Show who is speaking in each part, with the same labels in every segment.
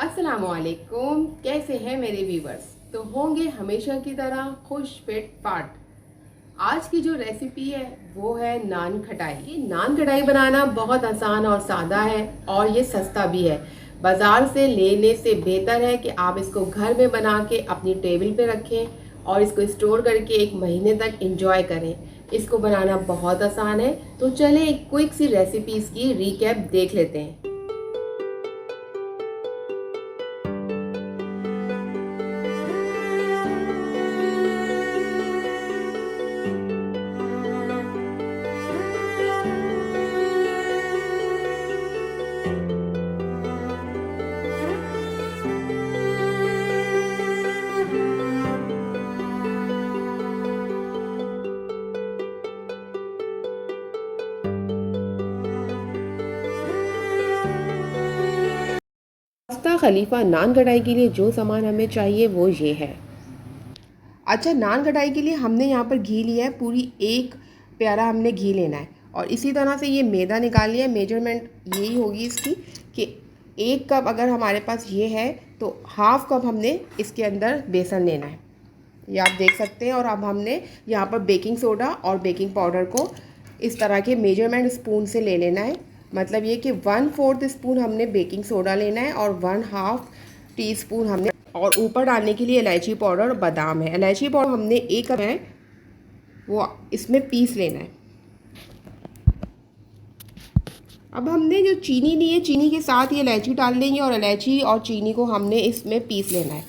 Speaker 1: अस्सलामुअलैकुम, कैसे हैं मेरे व्यूवर्स। तो होंगे हमेशा की तरह खुश फिट फाट। आज की जो रेसिपी है वो है नान खटाई। ये नान खटाई बनाना बहुत आसान और सादा है और ये सस्ता भी है। बाज़ार से लेने से बेहतर है कि आप इसको घर में बना के अपनी टेबल पे रखें और इसको स्टोर करके 1 महीने तक एंजॉय करें। इसको बनाना बहुत आसान है। तो चलें एक क्विक सी रेसिपीज़ की रिकैप देख लेते हैं। पास्ता खलीफा नान कढ़ाई के लिए जो सामान हमें चाहिए वो ये है। अच्छा, नान कढ़ाई के लिए हमने यहाँ पर घी लिया है, पूरी 1 प्याला हमने घी लेना है। और इसी तरह से ये मैदा निकाल लिया है। मेजरमेंट यही होगी इसकी कि 1 कप अगर हमारे पास ये है तो ½ कप हमने इसके अंदर बेसन लेना है, ये आप देख सकते हैं। और अब हमने यहाँ पर बेकिंग सोडा और बेकिंग पाउडर को इस तरह के मेजरमेंट स्पून से ले लेना है। मतलब ये कि 1/4 स्पून हमने बेकिंग सोडा लेना है और 1/2 टीस्पून हमने, और ऊपर डालने के लिए इलायची पाउडर और बादाम है। इलायची पाउडर हमने 1 कप है वो इसमें पीस लेना है। अब हमने जो चीनी ली है, चीनी के साथ ये इलायची डाल देंगे और इलायची और चीनी को हमने इसमें पीस लेना है।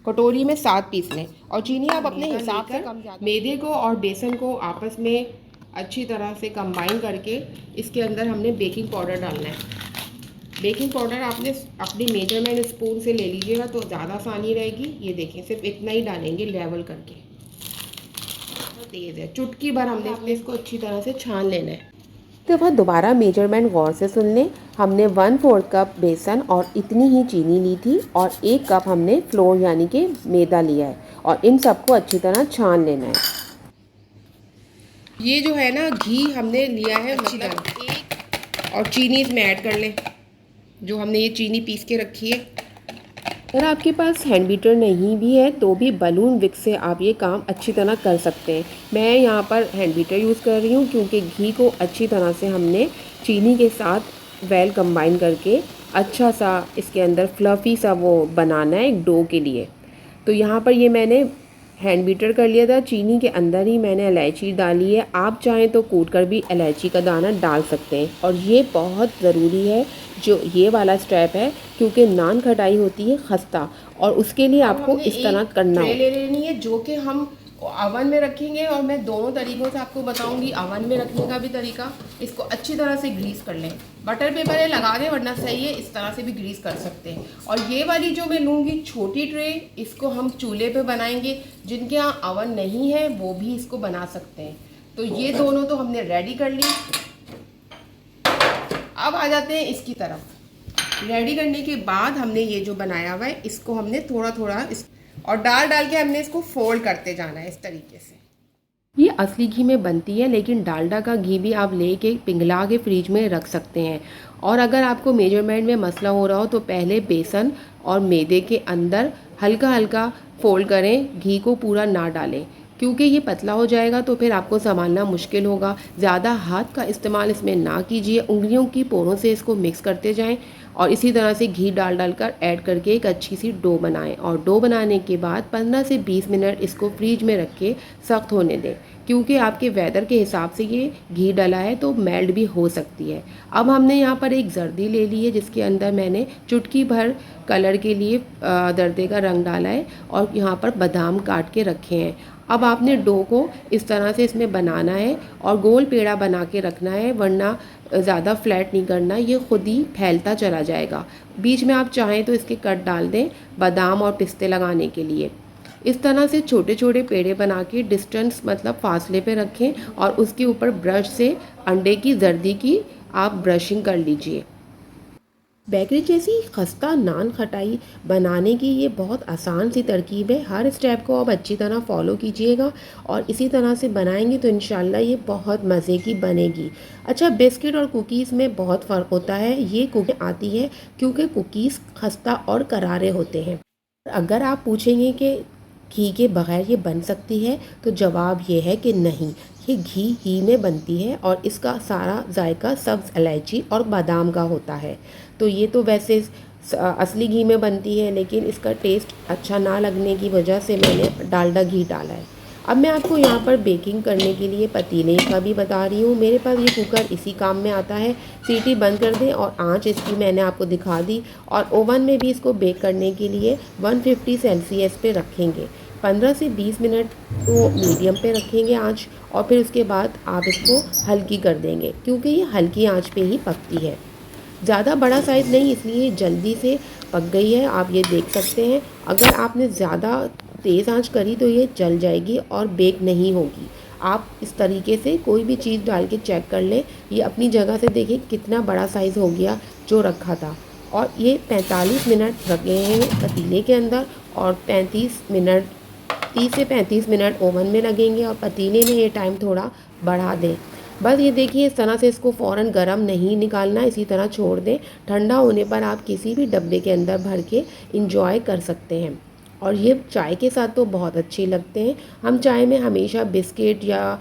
Speaker 1: कटोरी में 7 पीस लें और चीनी आप अपने हिसाब से कम ज़्यादा। मैदे को और बेसन को आपस में अच्छी तरह से कंबाइन करके इसके अंदर हमने बेकिंग पाउडर डालना है। बेकिंग पाउडर आपने अपनी मेजरमेंट स्पून से ले लीजिएगा तो ज़्यादा आसानी रहेगी। ये देखें, सिर्फ इतना ही डालेंगे लेवल करके। तेज़ है, चुटकी भर हमने इसको अच्छी तरह से छान लेना है। तो वह दोबारा मेजरमेंट गौर से सुन लें। हमने 1/4 कप बेसन और इतनी ही चीनी ली थी और 1 कप हमने फ्लोर यानी कि मैदा लिया है और इन सबको अच्छी तरह छान लेना है। ये जो है ना, घी हमने लिया है अच्छी तरह, और चीनी इसमें ऐड कर लें, जो हमने ये चीनी पीस के रखी है। अगर आपके पास हैंड बीटर नहीं भी है तो भी बलून विक्स से आप ये काम अच्छी तरह कर सकते हैं। मैं यहाँ पर हैंड बीटर यूज़ कर रही हूँ क्योंकि घी को अच्छी तरह से हमने चीनी के साथ वेल कंबाइन करके अच्छा सा इसके अंदर फ्लफ़ी सा वो बनाना है एक डो के लिए। तो यहाँ पर ये मैंने हैंड बीटर कर लिया था। चीनी के अंदर ही मैंने इलायची डाली है। आप चाहें तो कूट कर भी इलायची का दाना डाल सकते हैं। और ये बहुत ज़रूरी है जो ये वाला स्टेप है, क्योंकि नान खटाई होती है खस्ता और उसके लिए आपको इस तरह करना है। ले लेनी है जो कि हम अवन में रखेंगे और मैं दोनों तरीक़ों से आपको बताऊंगी। अवन में रखने का भी तरीका, इसको अच्छी तरह से ग्रीस कर लें। बटर पेपर है लगा दें वरना सही है, इस तरह से भी ग्रीस कर सकते हैं। और ये वाली जो मैं लूँगी छोटी ट्रे, इसको हम चूल्हे पे बनाएंगे। जिनके यहाँ अवन नहीं है वो भी इसको बना सकते हैं। तो ये दोनों तो हमने रेडी कर ली। अब आ जाते हैं इसकी तरफ। रेडी करने के बाद हमने ये जो बनाया हुआ है इसको हमने थोड़ा थोड़ा और डाल के हमने इसको फोल्ड करते जाना है इस तरीके से। ये असली घी में बनती है, लेकिन डालडा का घी भी आप लेके पिघला के फ्रिज में रख सकते हैं। और अगर आपको मेजरमेंट में मसला हो रहा हो तो पहले बेसन और मैदे के अंदर हल्का हल्का फोल्ड करें, घी को पूरा ना डालें, क्योंकि ये पतला हो जाएगा तो फिर आपको संभालना मुश्किल होगा। ज़्यादा हाथ का इस्तेमाल इसमें ना कीजिए, उंगलियों की पोरों से इसको मिक्स करते जाएं और इसी तरह से घी डाल कर ऐड करके एक अच्छी सी डो बनाएं। और डो बनाने के बाद 15 से 20 मिनट इसको फ्रीज में रख के सख्त होने दें, क्योंकि आपके वेदर के हिसाब से ये घी डला है तो मेल्ट भी हो सकती है। अब हमने यहाँ पर एक जर्दी ले ली है जिसके अंदर मैंने चुटकी भर कलर के लिए जर्दे का रंग डाला है और यहाँ पर बादाम काट के रखे हैं। अब आपने डो को इस तरह से इसमें बनाना है और गोल पेड़ा बना के रखना है, वरना ज़्यादा फ्लैट नहीं करना, ये खुद ही फैलता चला जाएगा। बीच में आप चाहें तो इसके कट डाल दें बादाम और पिस्ते लगाने के लिए। इस तरह से छोटे छोटे पेड़े बना के डिस्टेंस मतलब फासले पे रखें और उसके ऊपर ब्रश से अंडे की जर्दी की आप ब्रशिंग कर लीजिए। बेकरी जैसी खस्ता नान खटाई बनाने की ये बहुत आसान सी तरकीब है। हर स्टेप को आप अच्छी तरह फॉलो कीजिएगा और इसी तरह से बनाएंगे तो इंशाल्लाह ये बहुत मज़े की बनेगी। अच्छा, बिस्किट और कुकीज़ में बहुत फ़र्क होता है। ये कुकीज़ आती है क्योंकि कुकीज़ खस्ता और करारे होते हैं। अगर आप पूछेंगे कि घी के बगैर ये बन सकती है, तो जवाब ये है कि नहीं, ये घी ही में बनती है और इसका सारा जायका सब्ज़ इलायची और बादाम का होता है। तो ये तो वैसे असली घी में बनती है, लेकिन इसका टेस्ट अच्छा ना लगने की वजह से मैंने डालडा घी डाला है। अब मैं आपको यहाँ पर बेकिंग करने के लिए पतीले का भी बता रही हूँ। मेरे पास ये कुकर इसी काम में आता है। सीटी बंद कर दें और आंच इसकी मैंने आपको दिखा दी। और ओवन में भी इसको बेक करने के लिए 150 सेल्सियस पे रखेंगे। 15 से 20 मिनट तो मीडियम पे रखेंगे आंच, और फिर उसके बाद आप इसको हल्की कर देंगे, क्योंकि ये हल्की आंच पे ही पकती है। ज़्यादा बड़ा साइज़ नहीं, इसलिए जल्दी से पक गई है, आप ये देख सकते हैं। अगर आपने ज़्यादा तेज़ आंच करी तो ये जल जाएगी और बेक नहीं होगी। आप इस तरीके से कोई भी चीज़ डाल के चेक कर लें। ये अपनी जगह से देखिए कितना बड़ा साइज़ हो गया जो रखा था। और ये 45 मिनट रखे हैं पतीले के अंदर, और 30 से 35 मिनट ओवन में लगेंगे, और पतीले में ये टाइम थोड़ा बढ़ा दें। बस ये देखिए, इस तरह से इसको फ़ौरन गरम नहीं निकालना, इसी तरह छोड़ दें। ठंडा होने पर आप किसी भी डब्बे के अंदर भर के इंजॉय कर सकते हैं। और ये चाय के साथ तो बहुत अच्छे लगते हैं। हम चाय में हमेशा बिस्किट या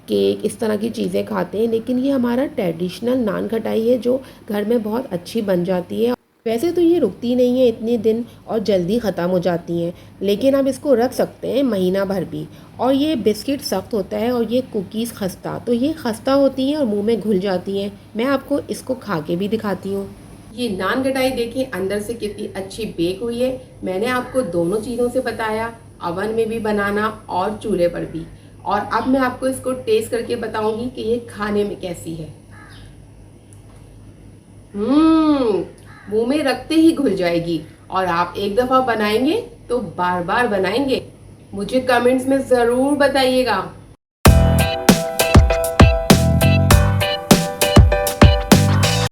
Speaker 1: केक इस तरह की चीज़ें खाते हैं, लेकिन ये हमारा ट्रेडिशनल नान खटाई है जो घर में बहुत अच्छी बन जाती है। वैसे तो ये रुकती नहीं है इतने दिन और जल्दी ख़त्म हो जाती हैं, लेकिन आप इसको रख सकते हैं महीना भर भी। और ये बिस्किट सख्त होता है और ये कुकीज़ खस्ता, तो ये खस्ता होती हैं और मुंह में घुल जाती हैं। मैं आपको इसको खा के भी दिखाती हूँ। ये नान खटाई देखिए अंदर से कितनी अच्छी बेक हुई है। मैंने आपको दोनों चीज़ों से बताया, ओवन में भी बनाना और चूल्हे पर भी। और अब मैं आपको इसको टेस्ट करके बताऊंगी कि ये खाने में कैसी है। मुंह में रखते ही घुल जाएगी, और आप एक दफ़ा बनाएंगे तो बार बार बनाएंगे। मुझे कमेंट्स में ज़रूर बताइएगा